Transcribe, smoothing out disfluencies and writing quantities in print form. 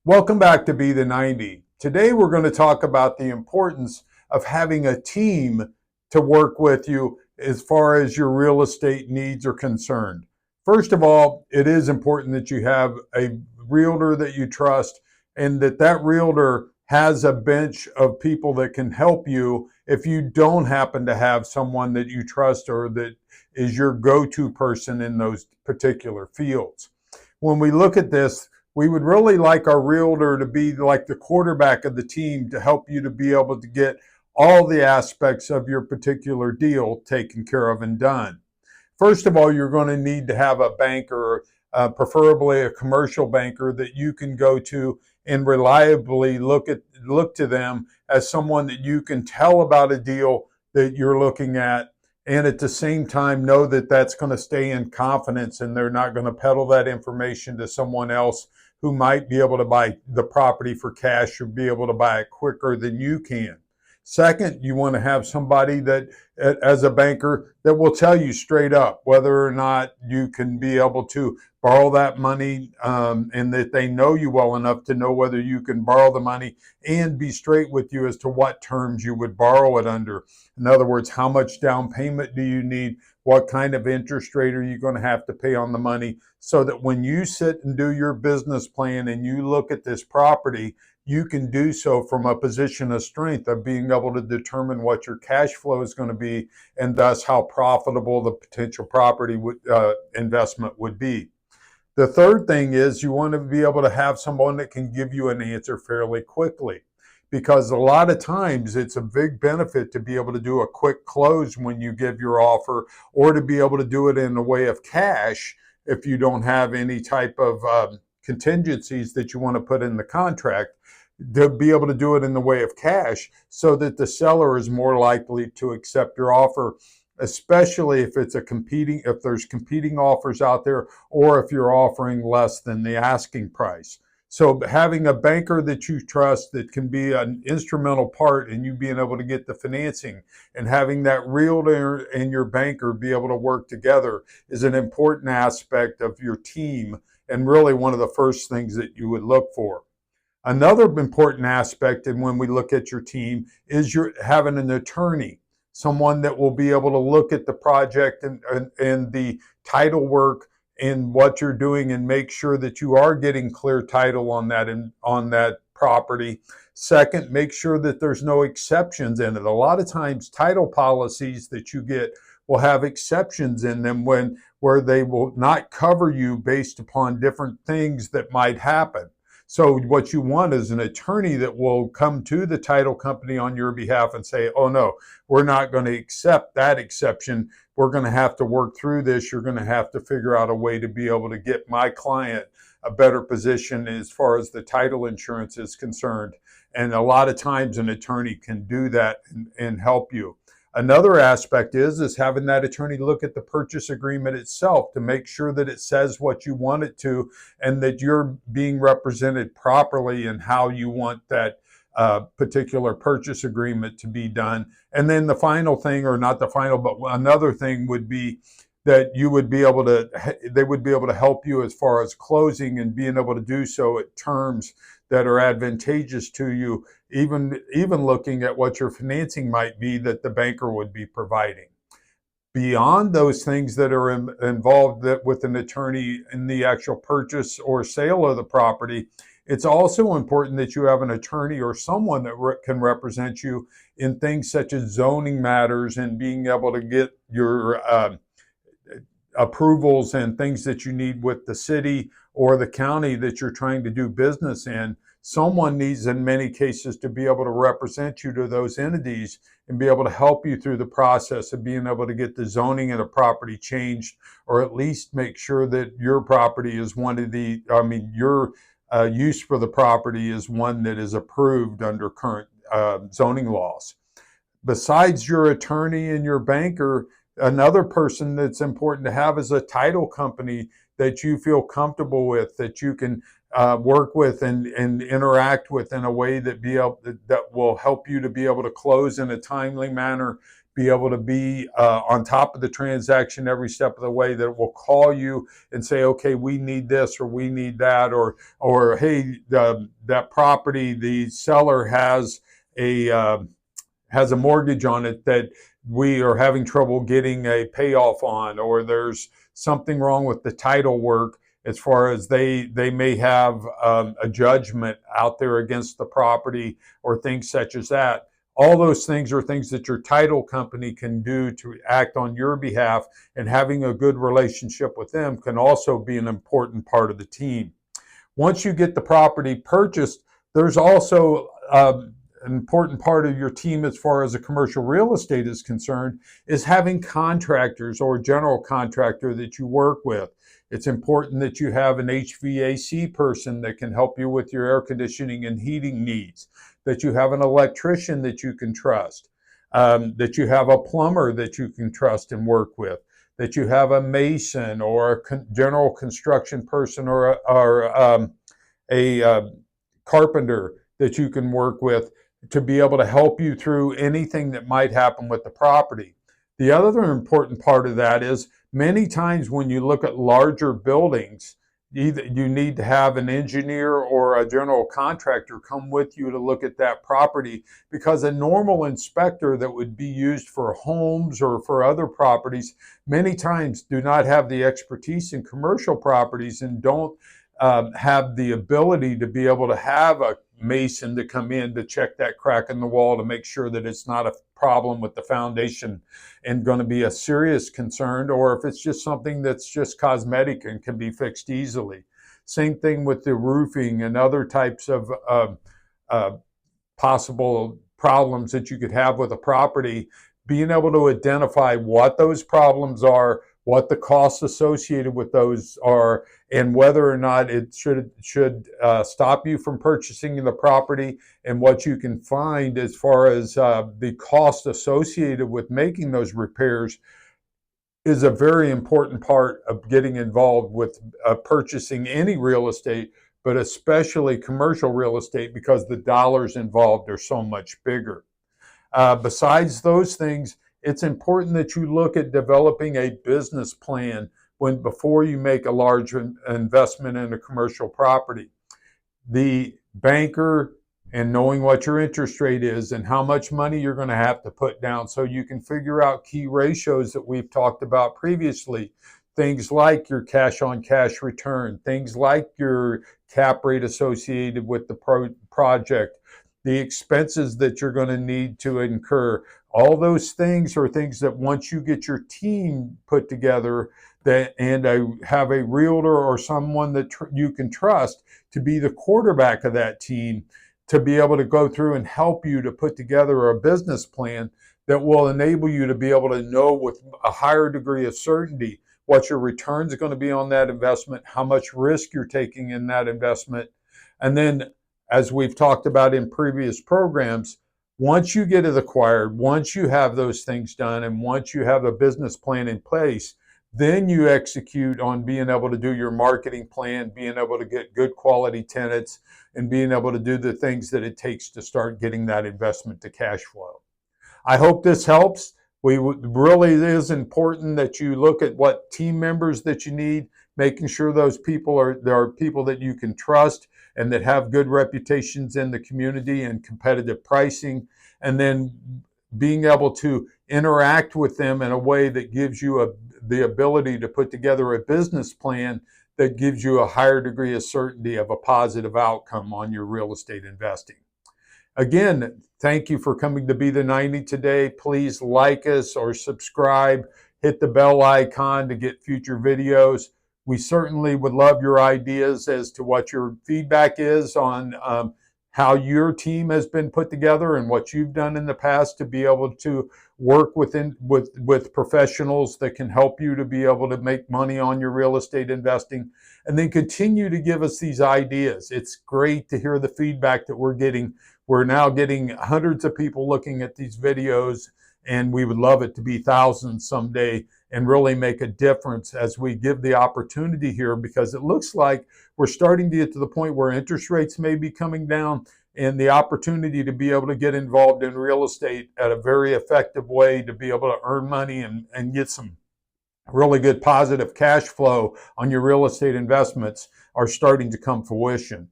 Welcome back to Be the 90. Today we're going to talk about the importance of having a team to work with you as far as your real estate needs are concerned. First of all, it is important that you have a realtor that you trust and that realtor has a bench of people that can help you if you don't happen to have someone that you trust or that is your go-to person in those particular fields. When we look at this, we would really like our realtor to be like the quarterback of the team to help you to be able to get all the aspects of your particular deal taken care of and done. First of all, you're going to need to have a banker, preferably a commercial banker that you can go to and reliably look to them as someone that you can tell about a deal that you're looking at, and at the same time know that that's going to stay in confidence and they're not going to peddle that information to someone else who might be able to buy the property for cash or be able to buy it quicker than you can. Second, you want to have somebody that, as a banker, that will tell you straight up whether or not you can be able to borrow that money, and that they know you well enough to know whether you can borrow the money and be straight with you as to what terms you would borrow it under. In other words, how much down payment do you need? What kind of interest rate are you going to have to pay on the money? So that when you sit and do your business plan and you look at this property, you can do so from a position of strength of being able to determine what your cash flow is going to be and thus how profitable the potential property investment would be. The third thing is you want to be able to have someone that can give you an answer fairly quickly, because a lot of times it's a big benefit to be able to do a quick close when you give your offer, or to be able to do it in the way of cash if you don't have any type of contingencies that you want to put in the contract, to be able to do it in the way of cash so that the seller is more likely to accept your offer, especially if if there's competing offers out there, or if you're offering less than the asking price. So having a banker that you trust that can be an instrumental part in you being able to get the financing, and having that realtor and your banker be able to work together is an important aspect of your team, and really one of the first things that you would look for. Another important aspect, and when we look at your team, is you're having an attorney, someone that will be able to look at the project and the title work and what you're doing and make sure that you are getting clear title on that property. Second, make sure that there's no exceptions in it. A lot of times title policies that you get will have exceptions in them where they will not cover you based upon different things that might happen. So what you want is an attorney that will come to the title company on your behalf and say, oh no, we're not going to accept that exception. We're going to have to work through this. You're going to have to figure out a way to be able to get my client a better position as far as the title insurance is concerned. And a lot of times an attorney can do that and help you. Another aspect is having that attorney look at the purchase agreement itself to make sure that it says what you want it to, and that you're being represented properly in how you want that particular purchase agreement to be done. And then the final thing, or not the final, but another thing would be that they would be able to help you as far as closing and being able to do so at terms that are advantageous to you, even looking at what your financing might be that the banker would be providing. Beyond those things that are involved with an attorney in the actual purchase or sale of the property, it's also important that you have an attorney or someone that can represent you in things such as zoning matters and being able to get your approvals and things that you need with the city or the county that you're trying to do business in. Someone needs, in many cases, to be able to represent you to those entities and be able to help you through the process of being able to get the zoning in a property changed, or at least make sure that your property is your use for the property is one that is approved under current zoning laws. Besides your attorney and your banker, another person that's important to have is a title company that you feel comfortable with, that you can work with and interact with in a way that will help you to be able to close in a timely manner, be able to be on top of the transaction every step of the way, that will call you and say, okay, we need this or we need that, or hey, that property, the seller has a mortgage on it that we are having trouble getting a payoff on, or there's something wrong with the title work as far as they may have a judgment out there against the property, or things such as that. All those things are things that your title company can do to act on your behalf, and having a good relationship with them can also be an important part of the team. Once you get the property purchased, there's also an important part of your team as far as a commercial real estate is concerned, is having contractors or general contractor that you work with. It's important that you have an HVAC person that can help you with your air conditioning and heating needs, that you have an electrician that you can trust, that you have a plumber that you can trust and work with, that you have a mason or a general construction person, or a carpenter that you can work with to be able to help you through anything that might happen with the property. The other important part of that is, many times when you look at larger buildings, either you need to have an engineer or a general contractor come with you to look at that property, because a normal inspector that would be used for homes or for other properties many times do not have the expertise in commercial properties, and don't have the ability to be able to have a mason to come in to check that crack in the wall to make sure that it's not a problem with the foundation and going to be a serious concern, or if it's just something that's just cosmetic and can be fixed easily. Same thing with the roofing and other types of possible problems that you could have with a property. Being able to identify what those problems are, what the costs associated with those are, and whether or not it should stop you from purchasing the property, and what you can find as far as the cost associated with making those repairs, is a very important part of getting involved with purchasing any real estate, but especially commercial real estate, because the dollars involved are so much bigger. Besides those things, it's important that you look at developing a business plan before you make a large investment in a commercial property. The banker, and knowing what your interest rate is and how much money you're going to have to put down, so you can figure out key ratios that we've talked about previously. Things like your cash on cash return, things like your cap rate associated with the project, the expenses that you're going to need to incur. All those things are things that once you get your team put together, and have a realtor or someone that you can trust to be the quarterback of that team, to be able to go through and help you to put together a business plan that will enable you to be able to know with a higher degree of certainty what your returns are going to be on that investment, how much risk you're taking in that investment. And then, as we've talked about in previous programs, once you get it acquired, once you have those things done, and once you have a business plan in place, then you execute on being able to do your marketing plan, being able to get good quality tenants, and being able to do the things that it takes to start getting that investment to cash flow. I hope this helps. Really is important that you look at what team members that you need, making sure those people there are people that you can trust and that have good reputations in the community and competitive pricing, and then being able to interact with them in a way that gives you the ability to put together a business plan that gives you a higher degree of certainty of a positive outcome on your real estate investing. Again, thank you for coming to Be the 90 today. Please like us or subscribe. Hit the bell icon to get future videos. We certainly would love your ideas as to what your feedback is on how your team has been put together and what you've done in the past to be able to work with professionals that can help you to be able to make money on your real estate investing. And then continue to give us these ideas. It's great to hear the feedback that we're getting. We're now getting hundreds of people looking at these videos, and we would love it to be thousands someday and really make a difference as we give the opportunity here, because it looks like we're starting to get to the point where interest rates may be coming down. and the opportunity to be able to get involved in real estate at a very effective way to be able to earn money and get some really good positive cash flow on your real estate investments are starting to come fruition.